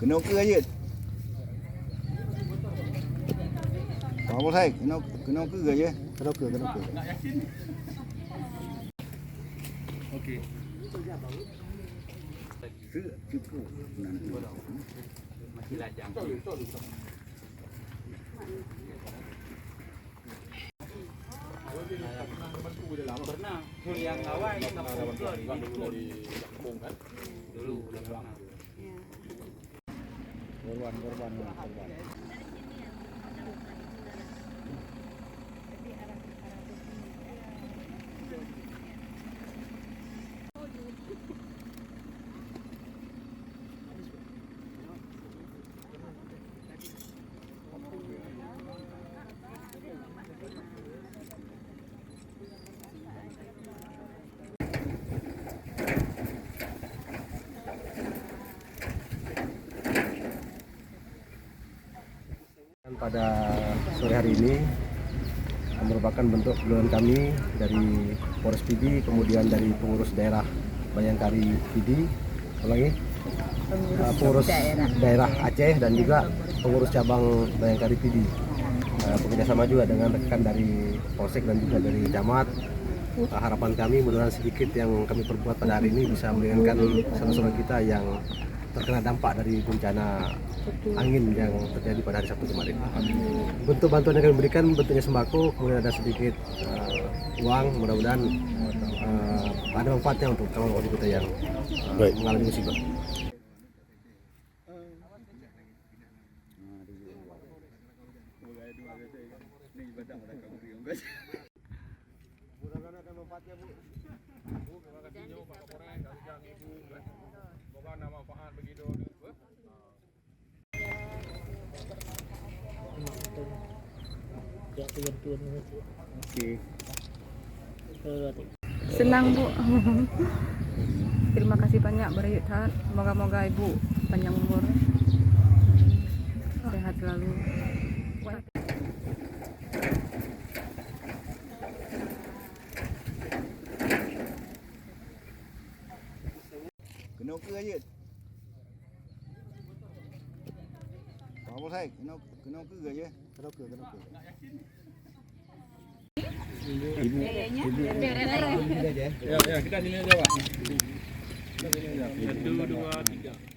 Kena ke aja. Apa saya? Kena ke aja. Kena ke. Okey. Cukup. Masih lajang. Pernah yang awal kita dulu di kampung kan. Dulu korban. Pada sore hari ini merupakan bentuk pedulian kami dari Polres Pidi, kemudian dari pengurus daerah Bayangkari Pidi, pengurus daerah Aceh dan juga pengurus cabang Bayangkari Pidi. Bekerjasama juga dengan rekan dari Polsek dan juga dari Camat. Harapan kami mudah-mudahan sedikit yang kami perbuat pada hari ini bisa meringankan saudara-saudara kita yang terkena dampak dari bencana angin yang terjadi pada hari Sabtu kemarin. Bentuk bantuan yang kami berikan bentuknya sembako, kemudian ada sedikit uang, mudah-mudahan ada manfaatnya untuk kawan-kawan kita yang mengalami musibah. Mudah-mudahan ada manfaatnya, Bu. Terima kasih Pak Kapolres, Kang Ibu. Semoga ada manfaat begitu. Senang Bu. Terima kasih banyak Berayutan. Moga-moga Ibu panjang umur, sehat selalu. Kena ke aja. Apa saya? Kena ke aja. Kena ke. Ibu Ya, kita sini aja, Pak. Kita sini aja. 1, 2, 3.